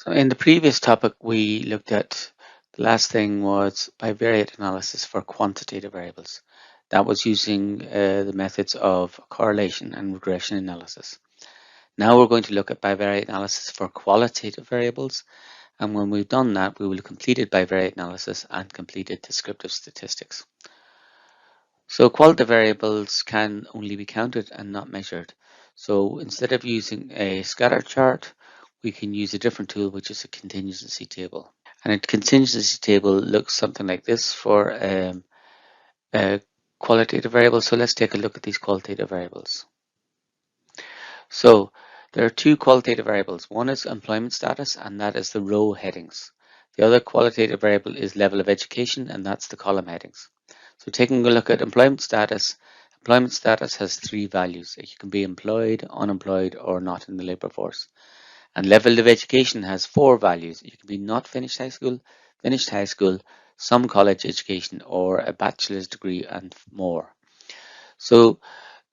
So in the previous topic, we looked at the last thing was bivariate analysis for quantitative variables. That was using the methods of correlation and regression analysis. Now we're going to look at bivariate analysis for qualitative variables. And when we've done that, we will have completed bivariate analysis and completed descriptive statistics. So qualitative variables can only be counted and not measured. So instead of using a scatter chart, we can use a different tool, which is a contingency table. And a contingency table looks something like this for a qualitative variable. So let's take a look at these qualitative variables. So there are two qualitative variables. One is employment status, and that is the row headings. The other qualitative variable is level of education, and that's the column headings. So taking a look at employment status has three values. You can be employed, unemployed, or not in the labor force. And level of education has four values. You can be not finished high school, some college education, or a bachelor's degree and more. So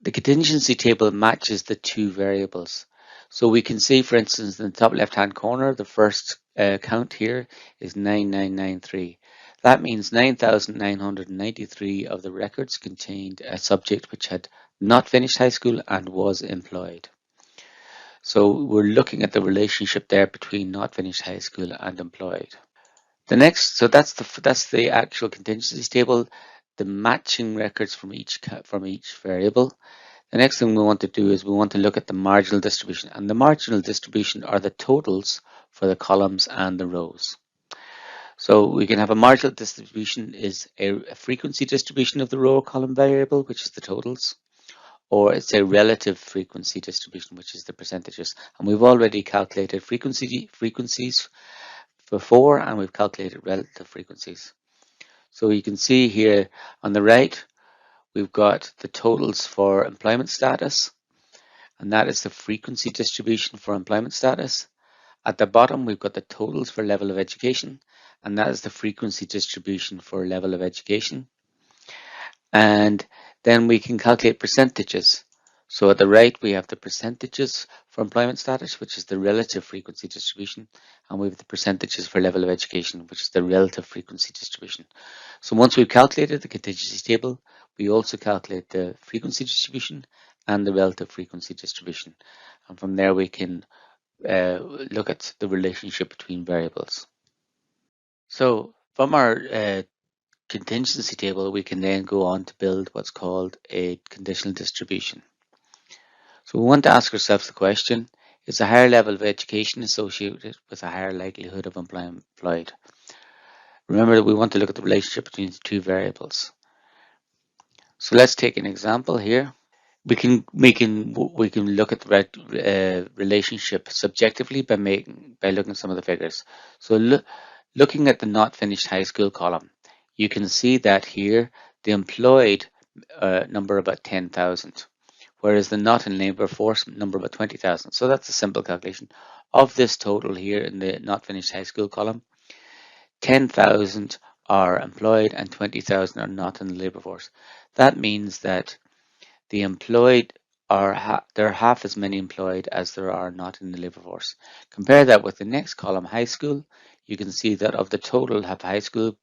the contingency table matches the two variables. So we can see, for instance, in the top left-hand corner, the first count here is 9993. That means 9,993 of the records contained a subject which had not finished high school and was employed. So we're looking at the relationship there between not finished high school and employed. The next, so that's the actual contingencies table, the matching records from each variable. The next thing we want to do is we want to look at the marginal distribution, and the marginal distribution are the totals for the columns and the rows. So we can have a marginal distribution is a frequency distribution of the row or column variable, which is the totals, or it's a relative frequency distribution, which is the percentages. And we've already calculated frequencies before, and we've calculated relative frequencies. So you can see here on the right, we've got the totals for employment status, and that is the frequency distribution for employment status. At the bottom, we've got the totals for level of education, and that is the frequency distribution for level of education. And then we can calculate percentages. So at the right, we have the percentages for employment status, which is the relative frequency distribution, and we have the percentages for level of education, which is the relative frequency distribution. So once we've calculated the contingency table, we also calculate the frequency distribution and the relative frequency distribution. And from there, we can look at the relationship between variables. So from our contingency table, we can then go on to build what's called a conditional distribution. So we want to ask ourselves the question, is a higher level of education associated with a higher likelihood of employed? Remember that we want to look at the relationship between the two variables. So let's take an example here. We can look at the relationship subjectively by looking at some of the figures. So looking at the not finished high school column, you can see that here the employed number about 10,000, whereas the not in labor force number about 20,000. So that's a simple calculation of this total here in the not finished high school column. 10,000 are employed and 20,000 are not in the labor force. That means that the employed are there are half as many employed as there are not in the labor force. Compare that with the next column, high school. You can see that of the total have high school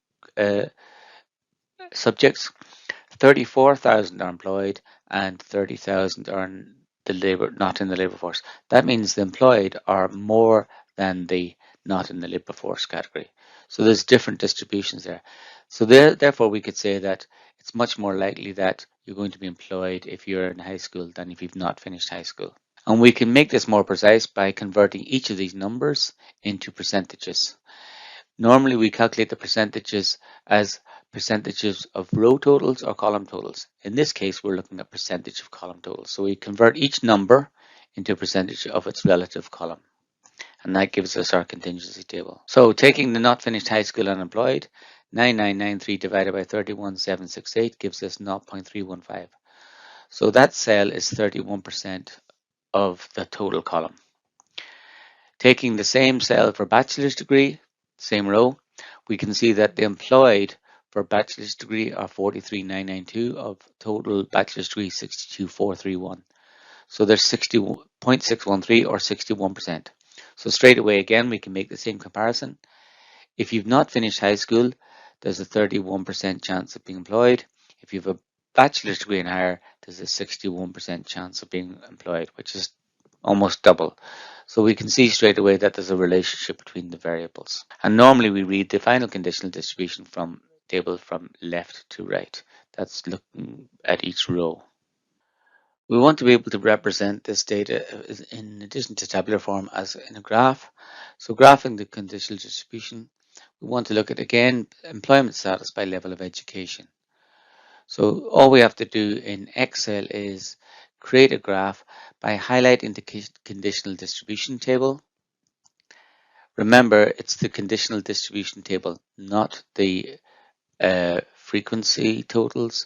subjects, 34,000 are employed and 30,000 are not in the labor force. That means the employed are more than the not in the labor force category. So there's different distributions there. So therefore we could say that it's much more likely that you're going to be employed if you're in high school than if you've not finished high school. And we can make this more precise by converting each of these numbers into percentages. Normally we calculate the percentages as percentages of row totals or column totals. In this case, we're looking at percentage of column totals. So we convert each number into a percentage of its relative column. And that gives us our contingency table. So taking the not finished high school unemployed, 9993 divided by 31768 gives us 0.315. So that cell is 31% of the total column. Taking the same cell for bachelor's degree, same row, we can see that the employed for bachelor's degree are 43,992 of total bachelor's degree 62,431. So there's 60.613 or 61%. So straight away again, we can make the same comparison. If you've not finished high school, there's a 31% chance of being employed. If you have a bachelor's degree and higher, there's a 61% chance of being employed, which is almost double. So we can see straight away that there's a relationship between the variables. And normally we read the final conditional distribution from table from left to right. That's looking at each row. We want to be able to represent this data in addition to tabular form as in a graph. So graphing the conditional distribution, we want to look at again employment status by level of education. So all we have to do in Excel is create a graph by highlighting the conditional distribution table. Remember, it's the conditional distribution table, not the frequency totals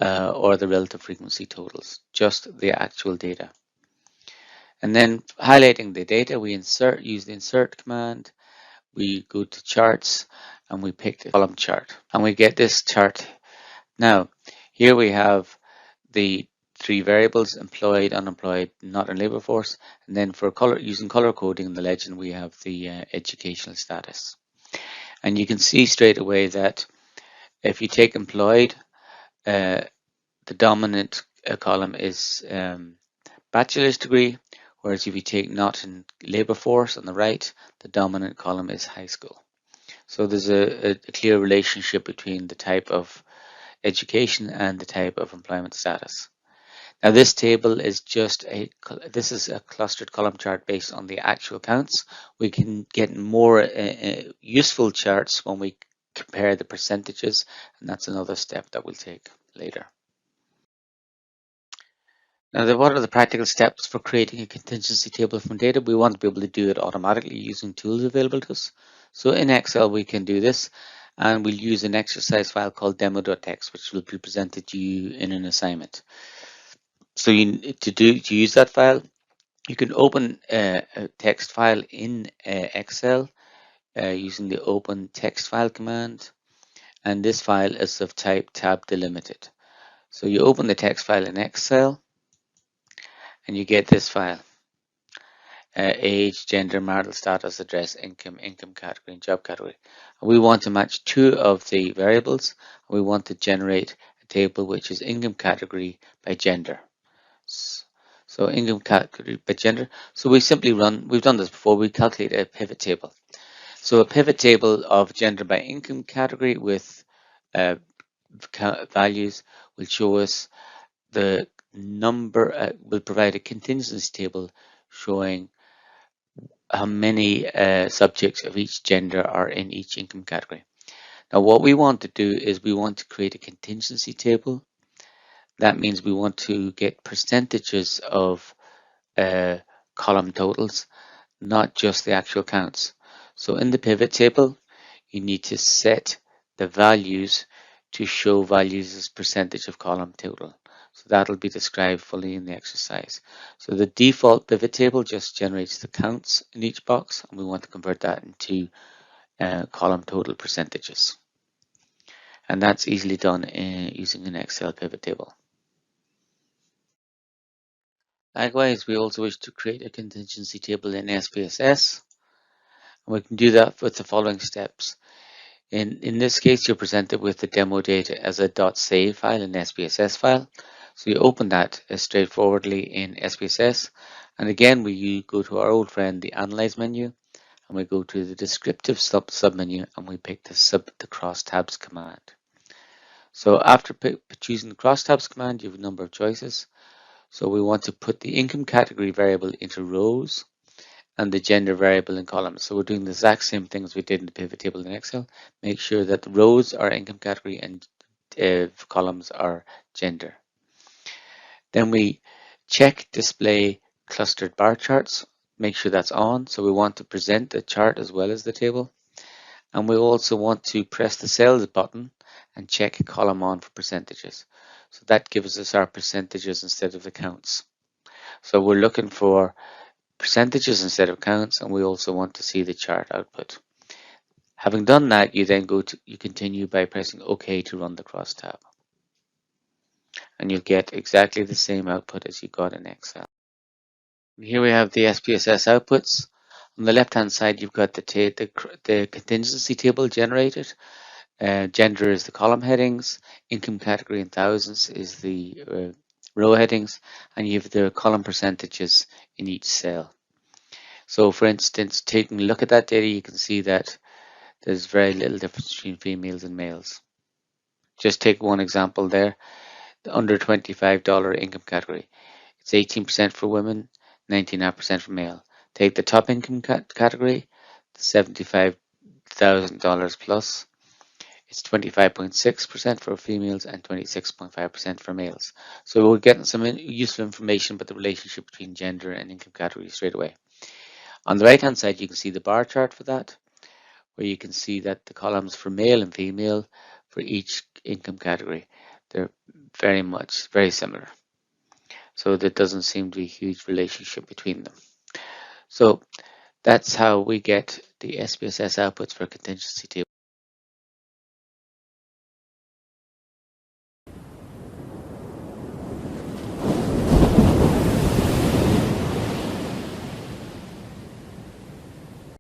or the relative frequency totals, just the actual data. And then highlighting the data, we use the insert command, we go to charts, and we pick the column chart, and we get this chart. Now, here we have the three variables: employed, unemployed, not in labor force, and then for color, using color coding in the legend, we have the educational status. And you can see straight away that if you take employed, the dominant column is bachelor's degree, whereas if you take not in labor force on the right, the dominant column is high school. So there's a clear relationship between the type of education and the type of employment status. Now this table is this is a clustered column chart based on the actual counts. We can get more useful charts when we compare the percentages, and that's another step that we'll take later. Now, what are the practical steps for creating a contingency table from data? We want to be able to do it automatically using tools available to us. So in Excel, we can do this, and we'll use an exercise file called demo.txt, which will be presented to you in an assignment. So to use that file, you can open a text file in Excel using the open text file command, and this file is of type tab delimited. So you open the text file in Excel, and you get this file. Age, gender, marital status, address, income, income category, and job category. And we want to match two of the variables. We want to generate a table which is income category by gender. So income category by gender. So we simply we've done this before, we calculate a pivot table. So a pivot table of gender by income category with values will show us the number, will provide a contingency table showing how many subjects of each gender are in each income category. Now what we want to do is we want to create a contingency table. That means we want to get percentages of column totals, not just the actual counts. So in the pivot table, you need to set the values to show values as percentage of column total. So that'll be described fully in the exercise. So the default pivot table just generates the counts in each box, and we want to convert that into column total percentages. And that's easily done using an Excel pivot table. Likewise, we also wish to create a contingency table in SPSS. And we can do that with the following steps. In this case, you're presented with the demo data as a .save file, an SPSS file. So you open that straightforwardly in SPSS. And again, we go to our old friend, the Analyze menu, and we go to the Descriptive submenu, and we pick the Crosstabs command. So after choosing the Crosstabs command, you have a number of choices. So we want to put the income category variable into rows and the gender variable in columns. So we're doing the exact same thing as we did in the pivot table in Excel. Make sure that the rows are income category and columns are gender. Then we check display clustered bar charts. Make sure that's on. So we want to present the chart as well as the table. And we also want to press the cells button and check column on for percentages. So that gives us our percentages instead of the counts. So we're looking for percentages instead of counts, and we also want to see the chart output. Having done that, you then you continue by pressing OK to run the crosstab. And you'll get exactly the same output as you got in Excel. Here we have the SPSS outputs. On the left hand side, you've got the contingency table generated. Gender is the column headings, income category in thousands is the row headings, and you have the column percentages in each cell. So for instance, taking a look at that data, you can see that there's very little difference between females and males. Just take one example there, the under $25 income category. It's 18% for women, 19.5% for male. Take the top income category, $75,000 plus. It's 25.6% for females and 26.5% for males. So we're getting some useful information about the relationship between gender and income category straight away. On the right hand side, you can see the bar chart for that, where you can see that the columns for male and female for each income category, they're very similar. So there doesn't seem to be a huge relationship between them. So that's how we get the SPSS outputs for contingency table.